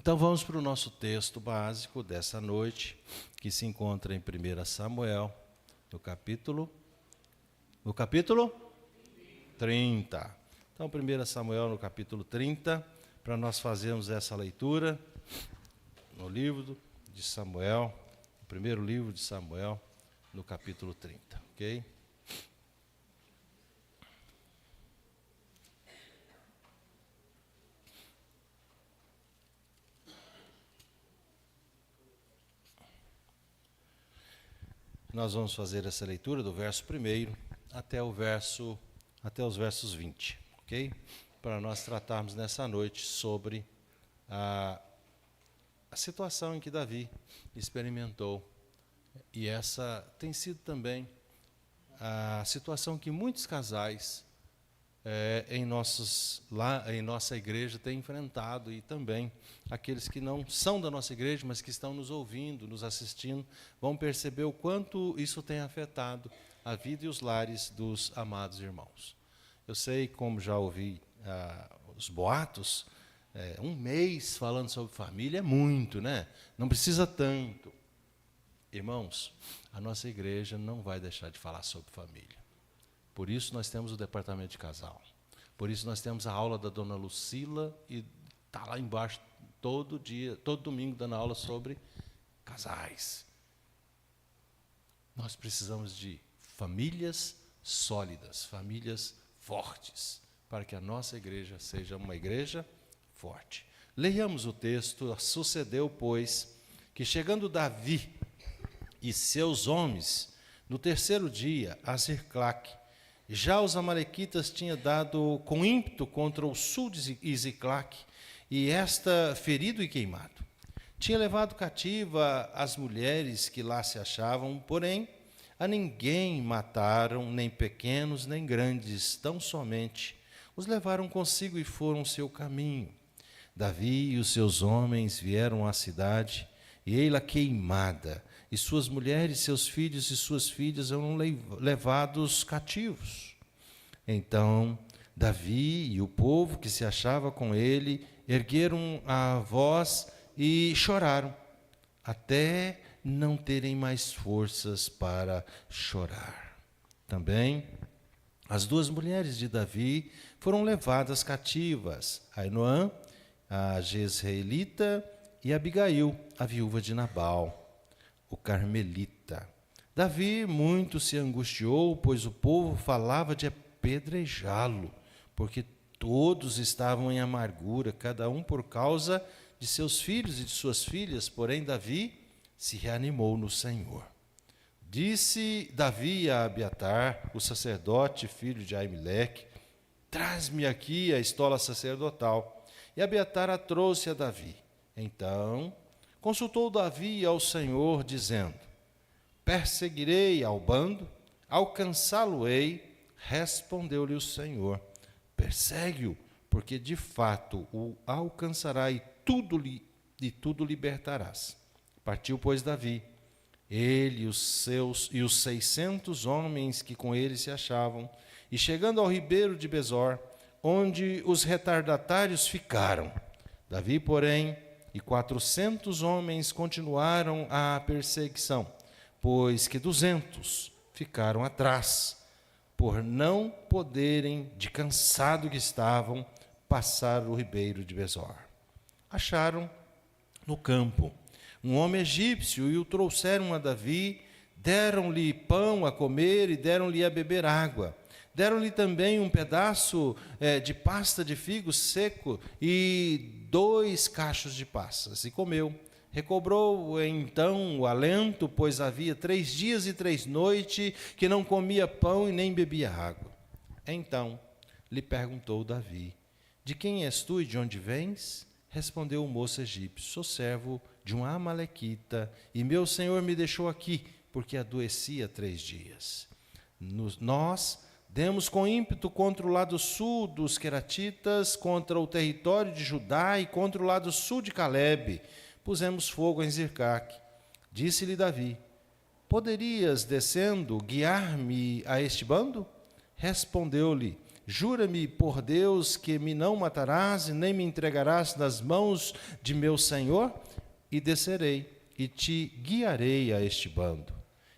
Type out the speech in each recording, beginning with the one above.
Então vamos para o nosso texto básico dessa noite, que se encontra em 1 Samuel, no capítulo 30. Então 1 Samuel no capítulo 30, para nós fazermos essa leitura no livro de Samuel, o primeiro livro de Samuel, no capítulo 30, ok? Nós vamos fazer essa leitura do verso 1 até os versos 20, ok? Para nós tratarmos nessa noite sobre a situação em que Davi experimentou. E essa tem sido também a situação que muitos casais em nossa igreja têm enfrentado, e também aqueles que não são da nossa igreja, mas que estão nos ouvindo, nos assistindo, vão perceber o quanto isso tem afetado a vida e os lares dos amados irmãos. Eu sei, como já ouvi os boatos, um mês falando sobre família é muito, né? Não precisa tanto. Irmãos, a nossa igreja não vai deixar de falar sobre família. Por isso nós temos o departamento de casal. Por isso nós temos a aula da dona Lucila, e está lá embaixo todo dia, todo domingo, dando aula sobre casais. Nós precisamos de famílias sólidas, famílias fortes, para que a nossa igreja seja uma igreja forte. Leiamos o texto. Sucedeu, pois, que chegando Davi e seus homens, no terceiro dia, a Ziclague, já os amalequitas tinham dado com ímpeto contra o sul de Ziclague, e esta ferido e queimado. Tinha levado cativa as mulheres que lá se achavam, porém a ninguém mataram, nem pequenos, nem grandes, tão somente os levaram consigo e foram seu caminho. Davi e os seus homens vieram à cidade, e ei-la queimada, e suas mulheres, seus filhos e suas filhas eram levados cativos. Então Davi e o povo que se achava com ele ergueram a voz e choraram, até não terem mais forças para chorar. Também as duas mulheres de Davi foram levadas cativas, Ainoã, a Jezreelita, e Abigail, a viúva de Nabal, o carmelita. Davi muito se angustiou, pois o povo falava de apedrejá-lo, porque todos estavam em amargura, cada um por causa de seus filhos e de suas filhas. Porém Davi se reanimou no Senhor. Disse Davi a Abiatar, o sacerdote, filho de Aimeleque: traz-me aqui a estola sacerdotal. E Abiatar a trouxe a Davi. Então consultou Davi ao Senhor, dizendo: perseguirei ao bando, alcançá-lo-ei. Respondeu-lhe o Senhor: persegue-o, porque de fato o alcançará e tudo libertarás. Partiu, pois, Davi, ele e os 600 homens que com ele se achavam, e chegando ao ribeiro de Besor, onde os retardatários ficaram. Davi, porém, e 400 homens continuaram a perseguição, pois que 200 ficaram atrás, por não poderem, de cansado que estavam, passar o ribeiro de Besor. Acharam no campo um homem egípcio e o trouxeram a Davi, deram-lhe pão a comer e deram-lhe a beber água. Deram-lhe também um pedaço de pasta de figo seco e 2 cachos de passas, e comeu. Recobrou então o alento, pois havia 3 dias e 3 noites que não comia pão e nem bebia água. Então lhe perguntou Davi: de quem és tu e de onde vens? Respondeu o moço egípcio: sou servo de um amalequita, e meu senhor me deixou aqui, porque adoecia 3 dias. Nós demos com ímpeto contra o lado sul dos queratitas, contra o território de Judá e contra o lado sul de Calebe. Pusemos fogo em Ziclague. Disse-lhe Davi: poderias, descendo, guiar-me a este bando? Respondeu-lhe: jura-me por Deus que me não matarás e nem me entregarás nas mãos de meu senhor, e descerei e te guiarei a este bando.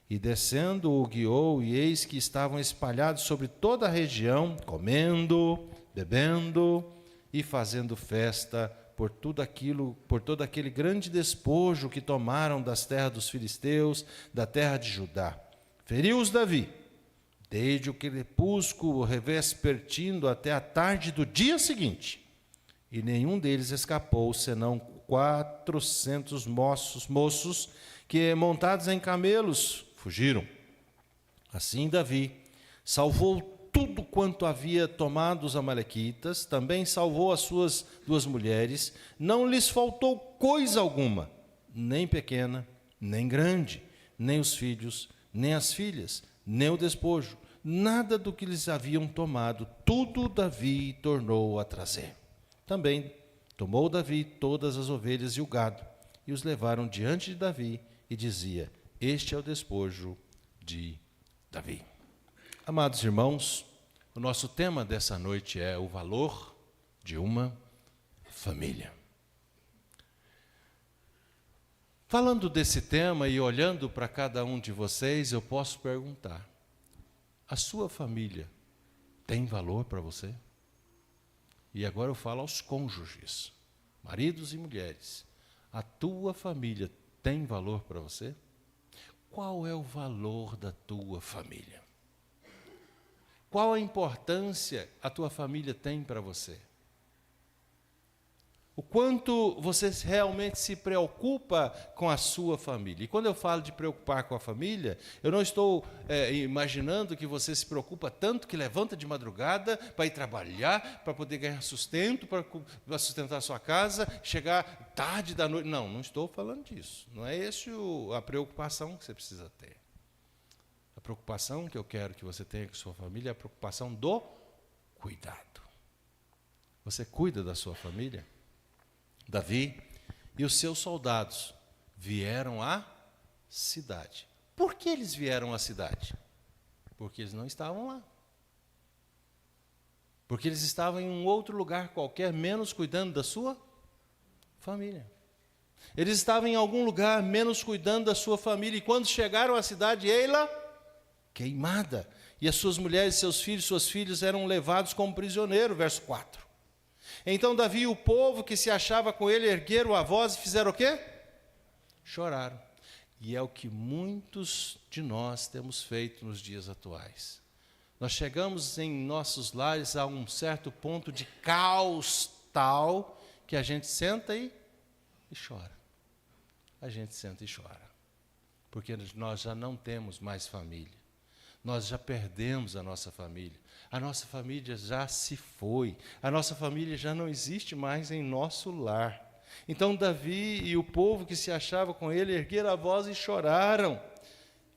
E descendo o guiou, e eis que estavam espalhados sobre toda a região, comendo, bebendo e fazendo festa por todo aquele grande despojo que tomaram das terras dos filisteus, da terra de Judá. Feriu-os Davi, desde o crepúsculo revespertindo até a tarde do dia seguinte, e nenhum deles escapou, senão 400 moços que, montados em camelos, fugiram. Assim Davi salvou tudo quanto havia tomado os amalequitas, também salvou as suas 2 mulheres, não lhes faltou coisa alguma, nem pequena, nem grande, nem os filhos, nem as filhas, nem o despojo, nada do que lhes haviam tomado, tudo Davi tornou a trazer. Também tomou Davi todas as ovelhas e o gado, e os levaram diante de Davi, e dizia: este é o despojo de Davi. Amados irmãos, o nosso tema dessa noite é o valor de uma família. Falando desse tema e olhando para cada um de vocês, eu posso perguntar: a sua família tem valor para você? E agora eu falo aos cônjuges, maridos e mulheres. A tua família tem valor para você? Qual é o valor da tua família? Qual a importância a tua família tem para você? O quanto você realmente se preocupa com a sua família. E quando eu falo de preocupar com a família, eu não estou imaginando que você se preocupa tanto que levanta de madrugada para ir trabalhar, para poder ganhar sustento, para sustentar a sua casa, chegar tarde da noite. Não estou falando disso. Não é essa a preocupação que você precisa ter. A preocupação que eu quero que você tenha com a sua família é a preocupação do cuidado. Você cuida da sua família? Davi e os seus soldados vieram à cidade. Por que eles vieram à cidade? Porque eles não estavam lá. Porque eles estavam em um outro lugar qualquer, menos cuidando da sua família. Eles estavam em algum lugar, menos cuidando da sua família. E quando chegaram à cidade, ei-la queimada. E as suas mulheres, seus filhos, suas filhas eram levados como prisioneiro, verso 4. Então Davi e o povo que se achava com ele ergueram a voz e fizeram o quê? Choraram. E é o que muitos de nós temos feito nos dias atuais. Nós chegamos em nossos lares a um certo ponto de caos tal que a gente senta e chora. A gente senta e chora. Porque nós já não temos mais família. Nós já perdemos a nossa família. A nossa família já se foi. A nossa família já não existe mais em nosso lar. Então Davi e o povo que se achava com ele ergueram a voz e choraram,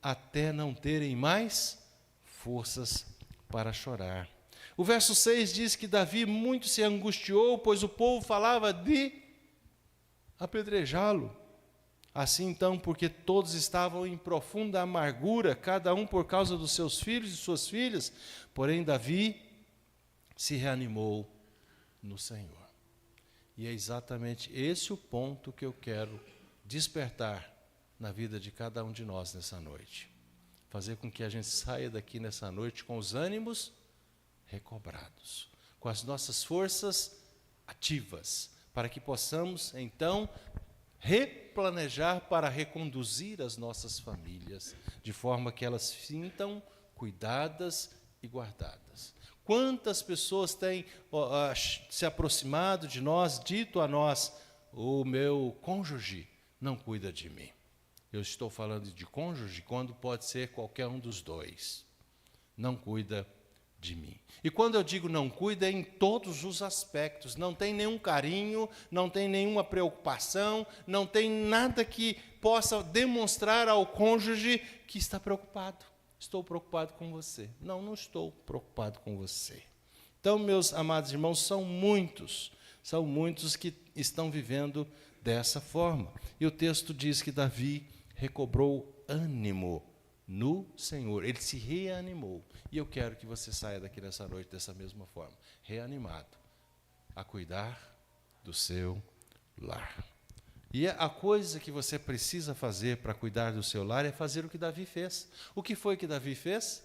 até não terem mais forças para chorar. O verso 6 diz que Davi muito se angustiou, pois o povo falava de apedrejá-lo. Assim então, porque todos estavam em profunda amargura, cada um por causa dos seus filhos e suas filhas, porém Davi se reanimou no Senhor. E é exatamente esse o ponto que eu quero despertar na vida de cada um de nós nessa noite. Fazer com que a gente saia daqui nessa noite com os ânimos recobrados, com as nossas forças ativas, para que possamos então replanejar para reconduzir as nossas famílias, de forma que elas sintam cuidadas e guardadas. Quantas pessoas têm se aproximado de nós, dito a nós: o meu cônjuge não cuida de mim. Eu estou falando de cônjuge quando pode ser qualquer um dos dois. Não cuida de mim. E quando eu digo não cuida, é em todos os aspectos. Não tem nenhum carinho, não tem nenhuma preocupação, não tem nada que possa demonstrar ao cônjuge que está preocupado. Estou preocupado com você. Não estou preocupado com você. Então, meus amados irmãos, são muitos que estão vivendo dessa forma. E o texto diz que Davi recobrou ânimo no Senhor. Ele se reanimou. E eu quero que você saia daqui nessa noite dessa mesma forma, reanimado, a cuidar do seu lar. E a coisa que você precisa fazer para cuidar do seu lar é fazer o que Davi fez. O que foi que Davi fez?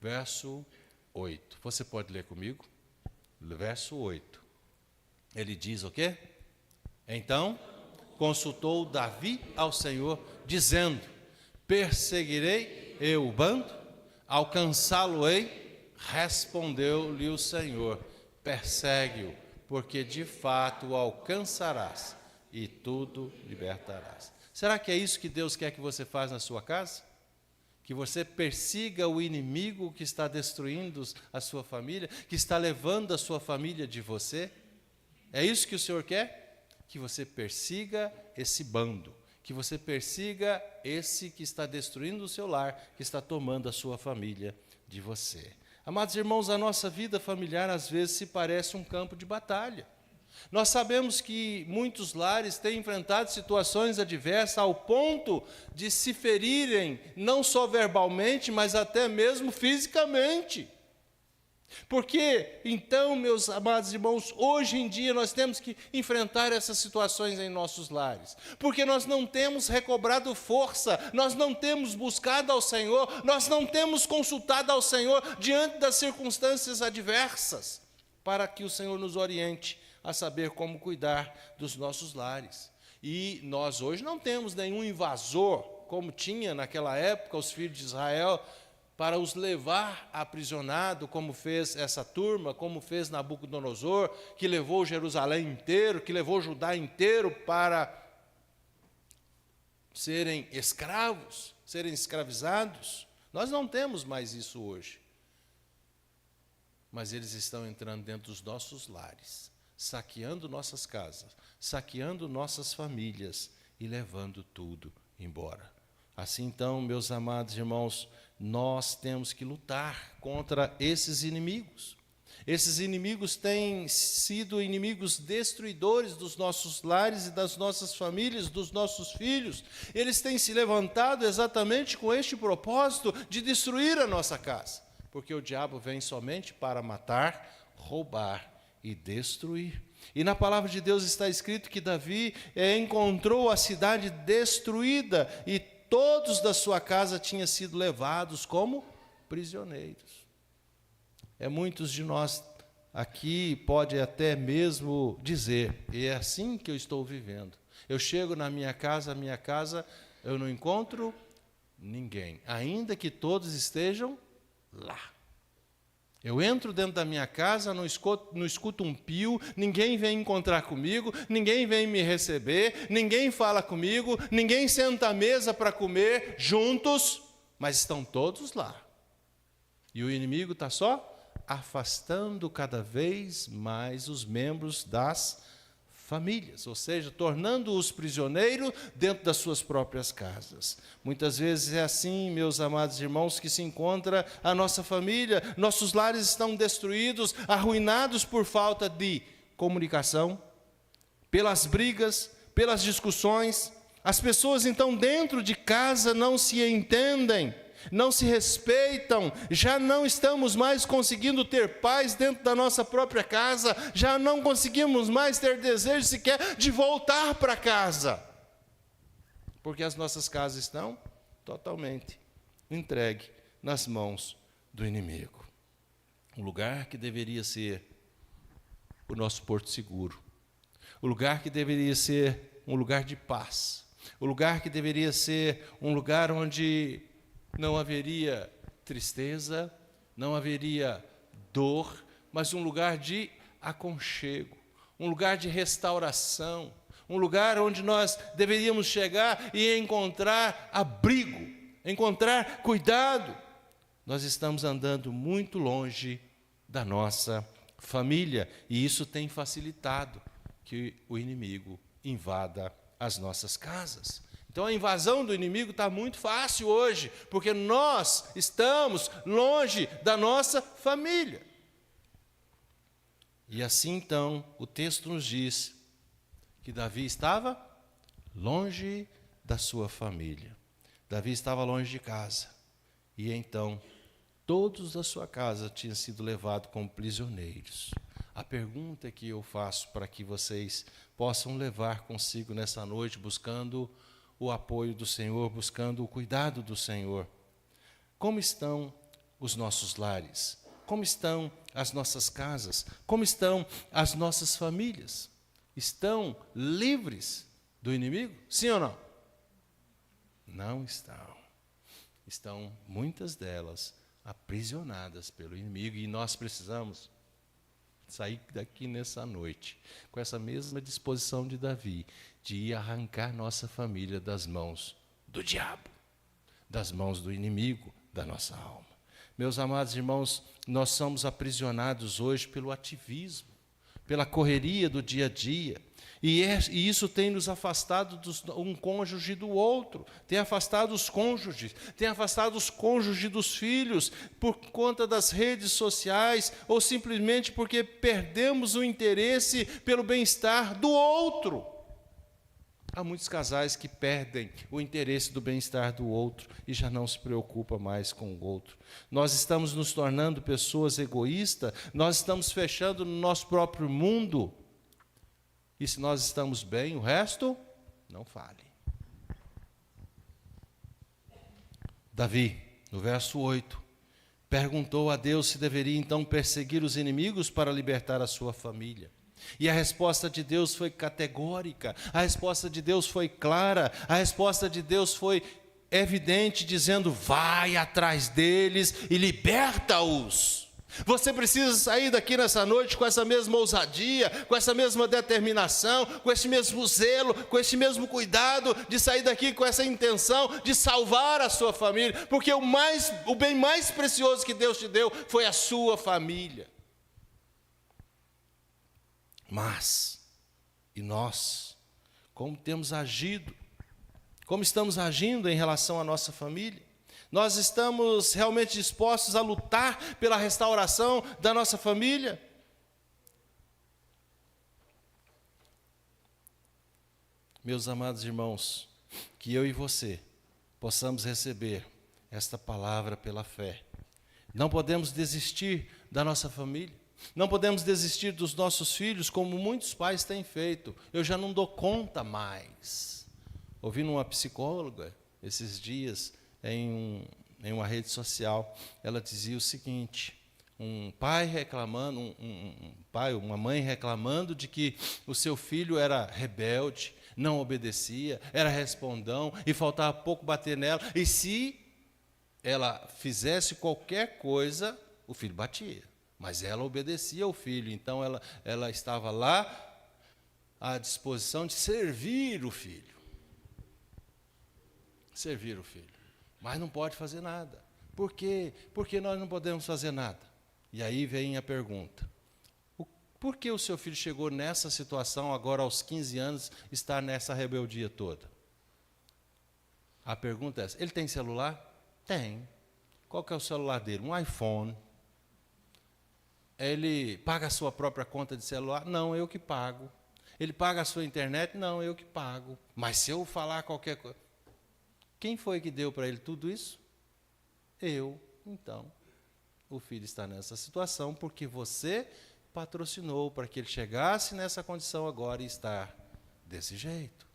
Verso 8. Você pode ler comigo? Verso 8. Ele diz o quê? Então consultou Davi ao Senhor, dizendo: perseguirei eu o bando? Alcançá-lo-ei? Respondeu-lhe o Senhor: persegue-o, porque de fato o alcançarás e tudo libertarás. Será que é isso que Deus quer que você faça na sua casa? Que você persiga o inimigo que está destruindo a sua família, que está levando a sua família de você? É isso que o Senhor quer? Que você persiga esse bando, que você persiga esse que está destruindo o seu lar, que está tomando a sua família de você. Amados irmãos, a nossa vida familiar às vezes se parece um campo de batalha. Nós sabemos que muitos lares têm enfrentado situações adversas ao ponto de se ferirem, não só verbalmente, mas até mesmo fisicamente. Porque, então, meus amados irmãos, hoje em dia nós temos que enfrentar essas situações em nossos lares. Porque nós não temos recobrado força, nós não temos buscado ao Senhor, nós não temos consultado ao Senhor diante das circunstâncias adversas, para que o Senhor nos oriente a saber como cuidar dos nossos lares. E nós hoje não temos nenhum invasor, como tinha naquela época os filhos de Israel, para os levar aprisionado, como fez essa turma, como fez Nabucodonosor, que levou Jerusalém inteiro, que levou Judá inteiro para serem escravos, serem escravizados. Nós não temos mais isso hoje. Mas eles estão entrando dentro dos nossos lares, saqueando nossas casas, saqueando nossas famílias e levando tudo embora. Assim então, meus amados irmãos, nós temos que lutar contra esses inimigos. Esses inimigos têm sido inimigos destruidores dos nossos lares e das nossas famílias, dos nossos filhos. Eles têm se levantado exatamente com este propósito de destruir a nossa casa, porque o diabo vem somente para matar, roubar e destruir. E na palavra de Deus está escrito que Davi encontrou a cidade destruída e todos da sua casa tinham sido levados como prisioneiros. Muitos de nós aqui pode até mesmo dizer: é assim que eu estou vivendo. Eu chego na minha casa eu não encontro ninguém, ainda que todos estejam lá. Eu entro dentro da minha casa, não escuto um pio, ninguém vem encontrar comigo, ninguém vem me receber, ninguém fala comigo, ninguém senta à mesa para comer juntos, mas estão todos lá. E o inimigo está só afastando cada vez mais os membros das famílias, ou seja, tornando-os prisioneiros dentro das suas próprias casas. Muitas vezes é assim, meus amados irmãos, que se encontra a nossa família. Nossos lares estão destruídos, arruinados por falta de comunicação, pelas brigas, pelas discussões. As pessoas então dentro de casa não se entendem, não se respeitam, já não estamos mais conseguindo ter paz dentro da nossa própria casa, já não conseguimos mais ter desejo sequer de voltar para casa, porque as nossas casas estão totalmente entregues nas mãos do inimigo. O lugar que deveria ser o nosso porto seguro, o lugar que deveria ser um lugar de paz, o lugar que deveria ser um lugar onde não haveria tristeza, não haveria dor, mas um lugar de aconchego, um lugar de restauração, um lugar onde nós deveríamos chegar e encontrar abrigo, encontrar cuidado. Nós estamos andando muito longe da nossa família, e isso tem facilitado que o inimigo invada as nossas casas. Então a invasão do inimigo está muito fácil hoje, porque nós estamos longe da nossa família. E assim então o texto nos diz que Davi estava longe da sua família. Davi estava longe de casa. E então, todos da sua casa tinham sido levados como prisioneiros. A pergunta que eu faço para que vocês possam levar consigo nessa noite, buscando o apoio do Senhor, buscando o cuidado do Senhor. Como estão os nossos lares? Como estão as nossas casas? Como estão as nossas famílias? Estão livres do inimigo? Sim ou não? Não estão. Estão, muitas delas, aprisionadas pelo inimigo, e nós precisamos sair daqui nessa noite com essa mesma disposição de Davi, de ir arrancar nossa família das mãos do diabo, das mãos do inimigo da nossa alma. Meus amados irmãos, nós somos aprisionados hoje pelo ativismo, pela correria do dia a dia, e isso tem nos afastado um cônjuge do outro, tem afastado os cônjuges, tem afastado os cônjuges dos filhos, por conta das redes sociais, ou simplesmente porque perdemos o interesse pelo bem-estar do outro. Há muitos casais que perdem o interesse do bem-estar do outro e já não se preocupam mais com o outro. Nós estamos nos tornando pessoas egoístas, nós estamos fechando no nosso próprio mundo. E se nós estamos bem, o resto, não fale. Davi, no verso 8, perguntou a Deus se deveria então perseguir os inimigos para libertar a sua família. E a resposta de Deus foi categórica, a resposta de Deus foi clara, a resposta de Deus foi evidente, dizendo: vai atrás deles e liberta-os. Você precisa sair daqui nessa noite com essa mesma ousadia, com essa mesma determinação, com esse mesmo zelo, com esse mesmo cuidado, de sair daqui com essa intenção de salvar a sua família, porque o bem mais precioso que Deus te deu foi a sua família. Mas, e nós, como temos agido, como estamos agindo em relação à nossa família? Nós estamos realmente dispostos a lutar pela restauração da nossa família? Meus amados irmãos, que eu e você possamos receber esta palavra pela fé. Não podemos desistir da nossa família. Não podemos desistir dos nossos filhos, como muitos pais têm feito. Eu já não dou conta mais. Ouvindo uma psicóloga esses dias em uma rede social, ela dizia o seguinte: um pai reclamando, uma mãe reclamando de que o seu filho era rebelde, não obedecia, era respondão e faltava pouco bater nela. E se ela fizesse qualquer coisa, o filho batia. Mas ela obedecia ao filho, então ela estava lá à disposição de servir o filho. Servir o filho. Mas não pode fazer nada. Por quê? Porque nós não podemos fazer nada. E aí vem a pergunta: por que o seu filho chegou nessa situação, agora aos 15 anos, está nessa rebeldia toda? A pergunta é essa: ele tem celular? Tem. Qual que é o celular dele? Um iPhone. Ele paga a sua própria conta de celular? Não, eu que pago. Ele paga a sua internet? Não, eu que pago. Mas se eu falar qualquer coisa... Quem foi que deu para ele tudo isso? Eu. Então, o filho está nessa situação porque você patrocinou para que ele chegasse nessa condição agora e está desse jeito.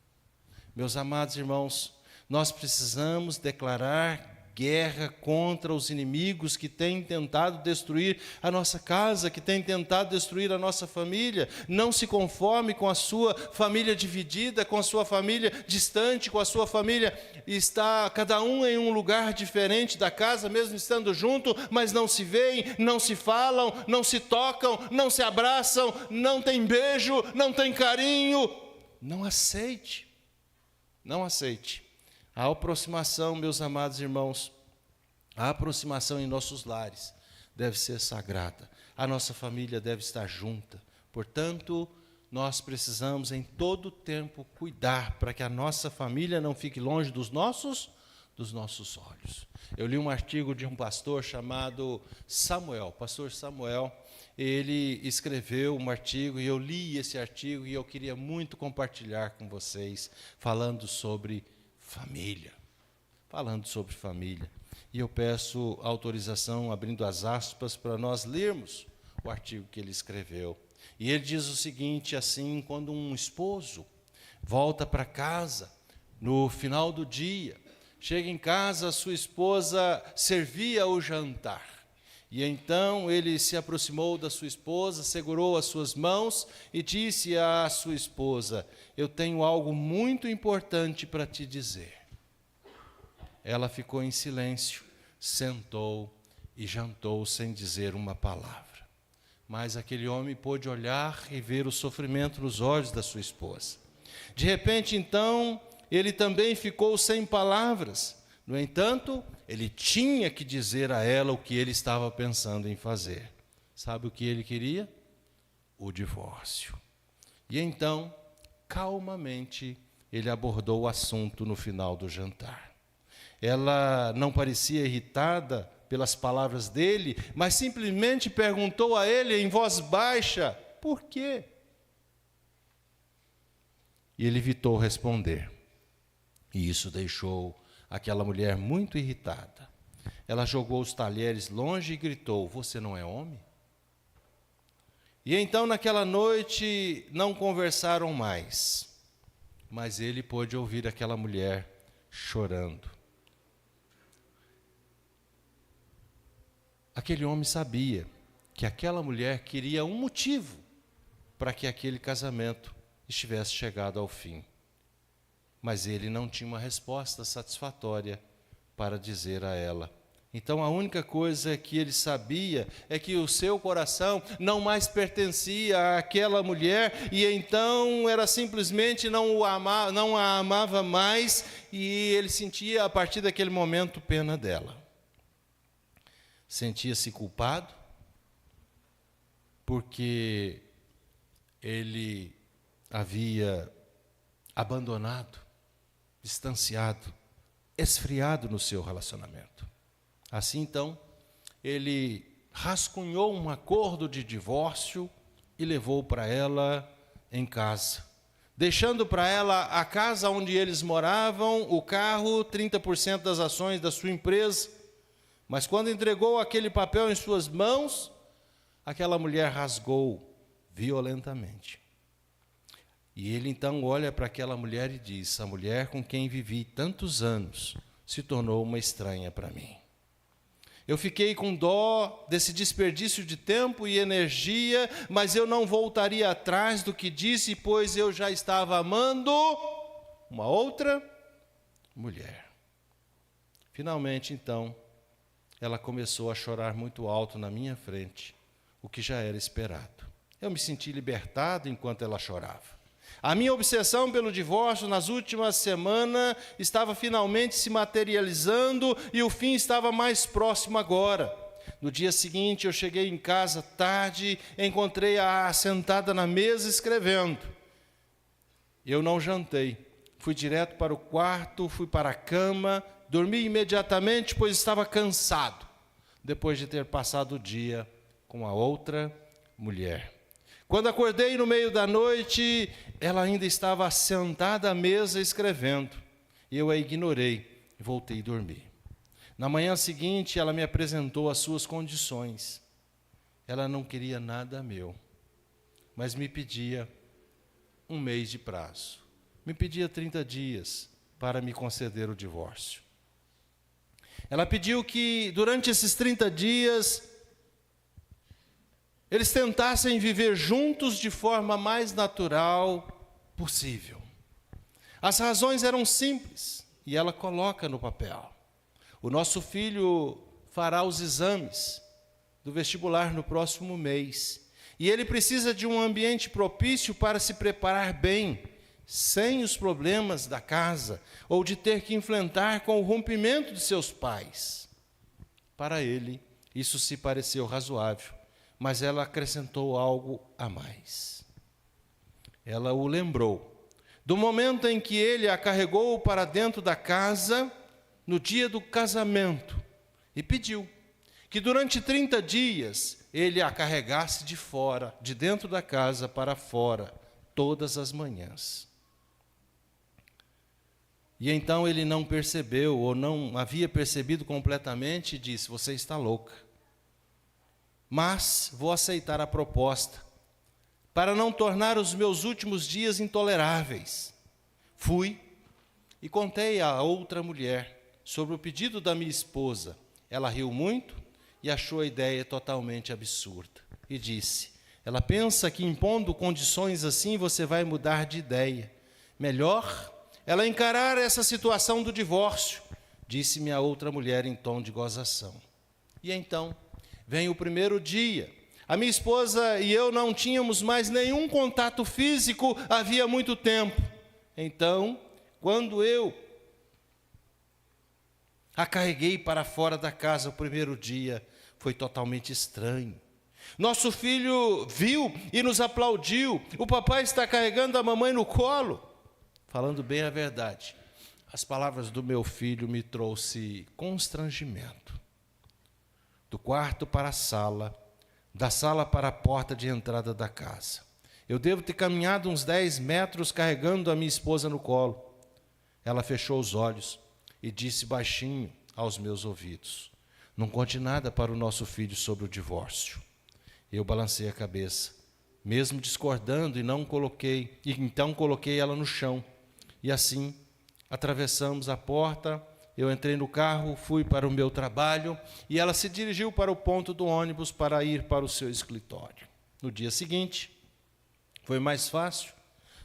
Meus amados irmãos, nós precisamos declarar guerra contra os inimigos que têm tentado destruir a nossa casa, que têm tentado destruir a nossa família. Não se conforme com a sua família dividida, com a sua família distante, com a sua família está cada um em um lugar diferente da casa, mesmo estando junto, mas não se veem, não se falam, não se tocam, não se abraçam, não tem beijo, não tem carinho. Não aceite. Não aceite. A aproximação, meus amados irmãos, a aproximação em nossos lares deve ser sagrada. A nossa família deve estar junta. Portanto, nós precisamos em todo tempo cuidar para que a nossa família não fique longe dos nossos olhos. Eu li um artigo de um pastor chamado Samuel, pastor Samuel. Ele escreveu um artigo e eu li esse artigo e eu queria muito compartilhar com vocês, falando sobre família. falando sobre família. E eu peço autorização, abrindo as aspas, para nós lermos o artigo que ele escreveu. E ele diz o seguinte, assim, quando um esposo volta para casa, no final do dia, chega em casa, a sua esposa servia o jantar. E então ele se aproximou da sua esposa, segurou as suas mãos e disse à sua esposa: eu tenho algo muito importante para te dizer. Ela ficou em silêncio, sentou e jantou sem dizer uma palavra. Mas aquele homem pôde olhar e ver o sofrimento nos olhos da sua esposa. De repente, então, ele também ficou sem palavras. No entanto, ele tinha que dizer a ela o que ele estava pensando em fazer. Sabe o que ele queria? O divórcio. E então, calmamente, ele abordou o assunto no final do jantar. Ela não parecia irritada pelas palavras dele, mas simplesmente perguntou a ele em voz baixa: por quê? E ele evitou responder. E isso deixou aquela mulher muito irritada. Ela jogou os talheres longe e gritou: você não é homem? E então naquela noite não conversaram mais, mas ele pôde ouvir aquela mulher chorando. Aquele homem sabia que aquela mulher queria um motivo para que aquele casamento estivesse chegado ao fim. Mas ele não tinha uma resposta satisfatória para dizer a ela. Então a única coisa que ele sabia é que o seu coração não mais pertencia àquela mulher, e então era simplesmente não a amava mais, e ele sentia a partir daquele momento pena dela. Sentia-se culpado, porque ele havia abandonado, distanciado, esfriado no seu relacionamento. Assim, então, ele rascunhou um acordo de divórcio e levou para ela em casa, deixando para ela a casa onde eles moravam, o carro, 30% das ações da sua empresa. Mas quando entregou aquele papel em suas mãos, aquela mulher rasgou violentamente. E ele então olha para aquela mulher e diz: a mulher com quem vivi tantos anos se tornou uma estranha para mim. Eu fiquei com dó desse desperdício de tempo e energia, mas eu não voltaria atrás do que disse, pois eu já estava amando uma outra mulher. Finalmente, então, ela começou a chorar muito alto na minha frente, o que já era esperado. Eu me senti libertado enquanto ela chorava. A minha obsessão pelo divórcio nas últimas semanas estava finalmente se materializando e o fim estava mais próximo agora. No dia seguinte, eu cheguei em casa tarde, encontrei-a sentada na mesa escrevendo. Eu não jantei, fui direto para o quarto, fui para a cama, dormi imediatamente, pois estava cansado, depois de ter passado o dia com a outra mulher. Quando acordei no meio da noite, ela ainda estava sentada à mesa escrevendo. Eu a ignorei e voltei a dormir. Na manhã seguinte, ela me apresentou as suas condições. Ela não queria nada meu, mas me pedia um mês de prazo. Me pedia 30 dias para me conceder o divórcio. Ela pediu que, durante esses 30 dias, eles tentassem viver juntos de forma mais natural possível. As razões eram simples, e ela coloca no papel. O nosso filho fará os exames do vestibular no próximo mês, e ele precisa de um ambiente propício para se preparar bem, sem os problemas da casa, ou de ter que enfrentar com o rompimento de seus pais. Para ele, isso se pareceu razoável, mas ela acrescentou algo a mais. Ela o lembrou do momento em que ele a carregou para dentro da casa, no dia do casamento, e pediu que durante 30 dias ele a carregasse de fora, de dentro da casa para fora, todas as manhãs. E então ele não percebeu, ou não havia percebido completamente, e disse: você está louca. Mas vou aceitar a proposta, para não tornar os meus últimos dias intoleráveis. Fui e contei a outra mulher sobre o pedido da minha esposa. Ela riu muito e achou a ideia totalmente absurda. E disse: ela pensa que impondo condições assim você vai mudar de ideia. Melhor ela encarar essa situação do divórcio, disse-me a outra mulher em tom de gozação. E então vem o primeiro dia. A minha esposa e eu não tínhamos mais nenhum contato físico havia muito tempo. Então, quando eu a carreguei para fora da casa o primeiro dia, foi totalmente estranho. Nosso filho viu e nos aplaudiu. O papai está carregando a mamãe no colo. Falando bem a verdade, as palavras do meu filho me trouxe constrangimento. Do quarto para a sala, da sala para a porta de entrada da casa. Eu devo ter caminhado uns 10 metros carregando a minha esposa no colo. Ela fechou os olhos e disse baixinho aos meus ouvidos: não conte nada para o nosso filho sobre o divórcio. Eu balancei a cabeça, mesmo discordando, então coloquei ela no chão. E assim, atravessamos a porta, eu entrei no carro, fui para o meu trabalho, e ela se dirigiu para o ponto do ônibus para ir para o seu escritório. No dia seguinte, foi mais fácil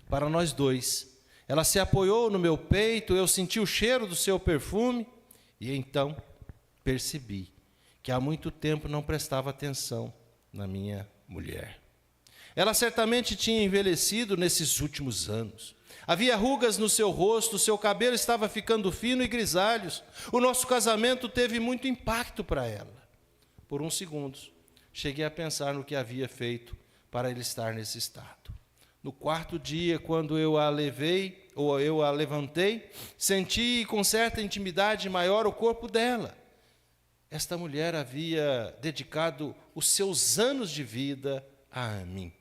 para nós dois. Ela se apoiou no meu peito, eu senti o cheiro do seu perfume, e então percebi que há muito tempo não prestava atenção na minha mulher. Ela certamente tinha envelhecido nesses últimos anos. Havia rugas no seu rosto, seu cabelo estava ficando fino e grisalhos. O nosso casamento teve muito impacto para ela. Por uns segundos, cheguei a pensar no que havia feito para ele estar nesse estado. No quarto dia, quando eu a levantei, senti com certa intimidade maior o corpo dela. Esta mulher havia dedicado os seus anos de vida a mim.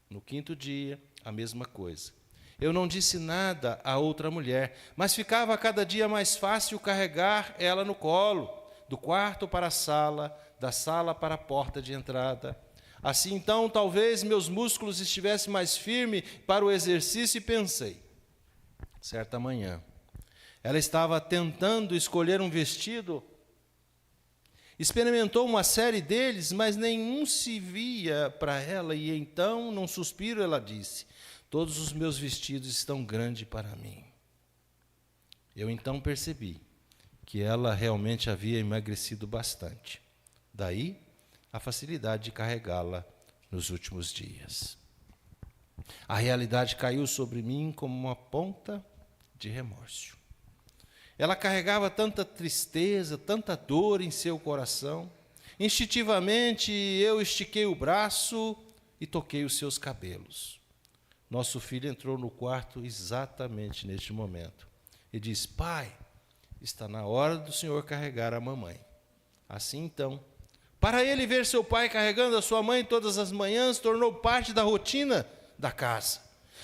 No quinto dia, a mesma coisa. Eu não disse nada à outra mulher, mas ficava cada dia mais fácil carregar ela no colo, do quarto para a sala, da sala para a porta de entrada. Assim, então, talvez meus músculos estivessem mais firmes para o exercício, e pensei. Certa manhã, ela estava tentando escolher um vestido, experimentou uma série deles, mas nenhum se via para ela, e então, num suspiro, ela disse: todos os meus vestidos estão grandes para mim. Eu então percebi que ela realmente havia emagrecido bastante. Daí, a facilidade de carregá-la nos últimos dias. A realidade caiu sobre mim como uma ponta de remorso. Ela carregava tanta tristeza, tanta dor em seu coração. Instintivamente, eu estiquei o braço e toquei os seus cabelos. Nosso filho entrou no quarto exatamente neste momento e disse: pai, está na hora do senhor carregar a mamãe. Assim então, para ele ver seu pai carregando a sua mãe todas as manhãs, tornou parte da rotina da casa.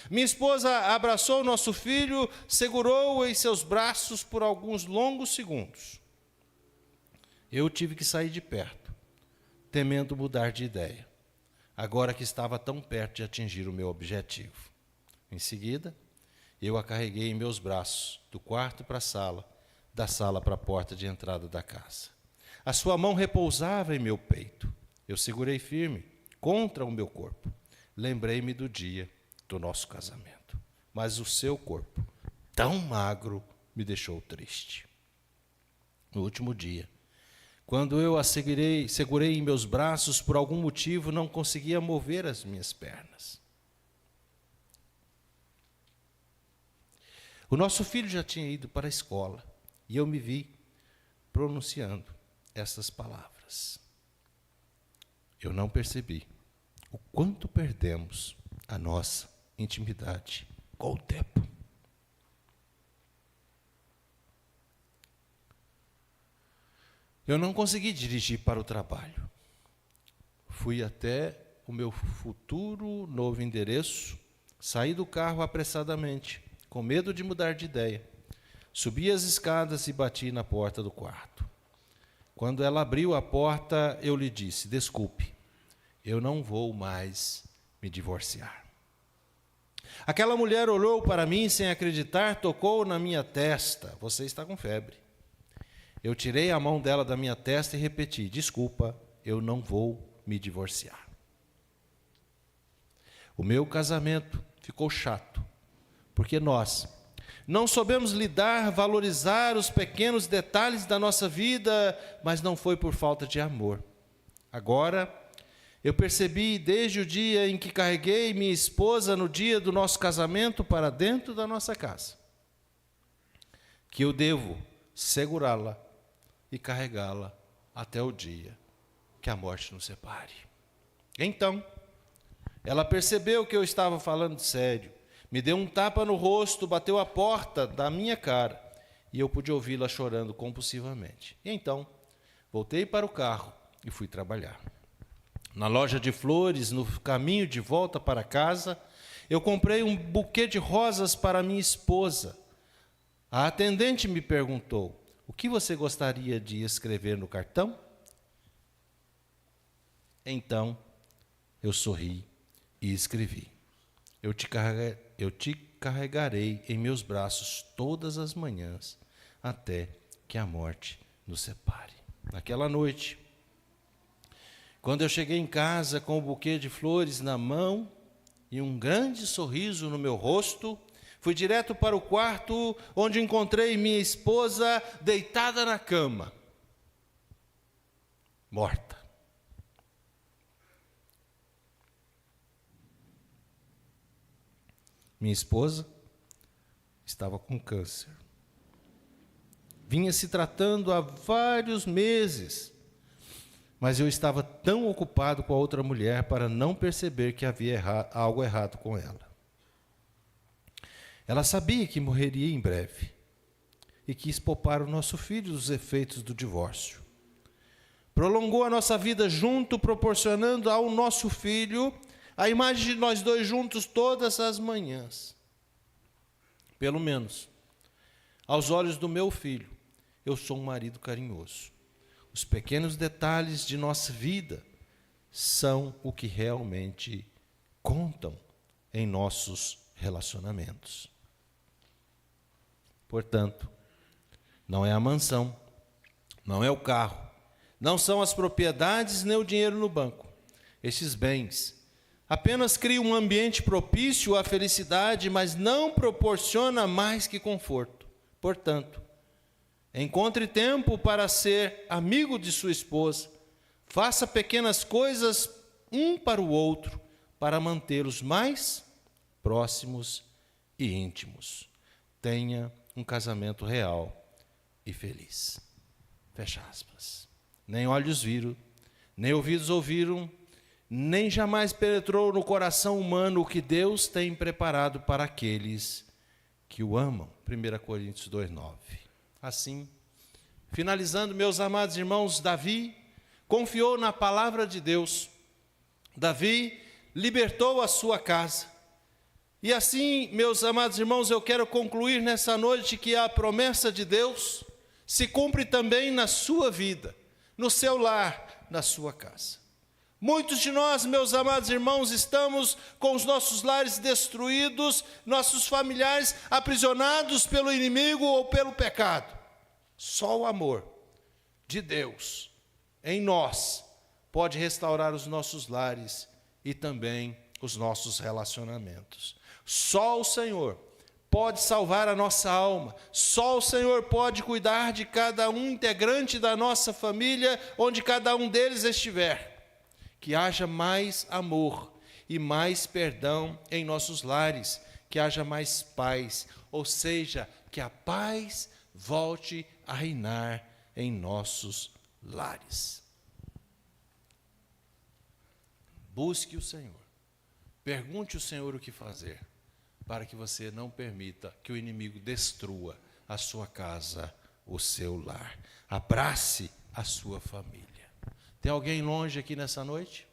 Minha esposa abraçou nosso filho, segurou-o em seus braços por alguns longos segundos. Eu tive que sair de perto, temendo mudar de ideia, agora que estava tão perto de atingir o meu objetivo. Em seguida, eu a carreguei em meus braços, do quarto para a sala, da sala para a porta de entrada da casa. A sua mão repousava em meu peito. Eu segurei firme contra o meu corpo. Lembrei-me do dia do nosso casamento. Mas o seu corpo, tão magro, me deixou triste. No último dia, quando eu a segurei em meus braços, por algum motivo não conseguia mover as minhas pernas. O nosso filho já tinha ido para a escola e eu me vi pronunciando essas palavras. Eu não percebi o quanto perdemos a nossa intimidade com o tempo. Eu não consegui dirigir para o trabalho. Fui até o meu futuro novo endereço, saí do carro apressadamente, com medo de mudar de ideia. Subi as escadas e bati na porta do quarto. Quando ela abriu a porta, eu lhe disse: desculpe, eu não vou mais me divorciar. Aquela mulher olhou para mim sem acreditar, tocou na minha testa: você está com febre. Eu tirei a mão dela da minha testa e repeti: desculpa, eu não vou me divorciar. O meu casamento ficou chato, porque nós não soubemos lidar, valorizar os pequenos detalhes da nossa vida, mas não foi por falta de amor. Agora, eu percebi desde o dia em que carreguei minha esposa no dia do nosso casamento para dentro da nossa casa, que eu devo segurá-la e carregá-la até o dia que a morte nos separe. Então, ela percebeu que eu estava falando sério, me deu um tapa no rosto, bateu a porta da minha cara e eu pude ouvi-la chorando compulsivamente. E então, voltei para o carro e fui trabalhar. Na loja de flores, no caminho de volta para casa, eu comprei um buquê de rosas para minha esposa. A atendente me perguntou: o que você gostaria de escrever no cartão? Então, eu sorri e escrevi: eu te carregarei em meus braços todas as manhãs, até que a morte nos separe. Naquela noite, quando eu cheguei em casa com o buquê de flores na mão e um grande sorriso no meu rosto, fui direto para o quarto, onde encontrei minha esposa deitada na cama, morta. Minha esposa estava com câncer. Vinha se tratando há vários meses, mas eu estava tão ocupado com a outra mulher para não perceber que havia algo errado com ela. Ela sabia que morreria em breve e quis poupar o nosso filho dos efeitos do divórcio. Prolongou a nossa vida junto, proporcionando ao nosso filho a imagem de nós dois juntos todas as manhãs. Pelo menos, aos olhos do meu filho, eu sou um marido carinhoso. Os pequenos detalhes de nossa vida são o que realmente contam em nossos relacionamentos. Portanto, não é a mansão, não é o carro, não são as propriedades nem o dinheiro no banco. Estes bens apenas criam um ambiente propício à felicidade, mas não proporciona mais que conforto. Portanto, encontre tempo para ser amigo de sua esposa. Faça pequenas coisas um para o outro, para mantê-los mais próximos e íntimos. Tenha um casamento real e feliz. Fecha aspas. Nem olhos viram, nem ouvidos ouviram, nem jamais penetrou no coração humano o que Deus tem preparado para aqueles que o amam. 1 Coríntios 2:9. Assim, finalizando, meus amados irmãos, Davi confiou na palavra de Deus. Davi libertou a sua casa. E assim, meus amados irmãos, eu quero concluir nessa noite que a promessa de Deus se cumpre também na sua vida, no seu lar, na sua casa. Muitos de nós, meus amados irmãos, estamos com os nossos lares destruídos, nossos familiares aprisionados pelo inimigo ou pelo pecado. Só o amor de Deus em nós pode restaurar os nossos lares e também os nossos relacionamentos. Só o Senhor pode salvar a nossa alma. Só o Senhor pode cuidar de cada um integrante da nossa família, onde cada um deles estiver. Que haja mais amor e mais perdão em nossos lares, que haja mais paz, ou seja, que a paz volte a reinar em nossos lares. Busque o Senhor, pergunte ao Senhor o que fazer, para que você não permita que o inimigo destrua a sua casa, o seu lar. Abrace a sua família. Tem alguém longe aqui nessa noite?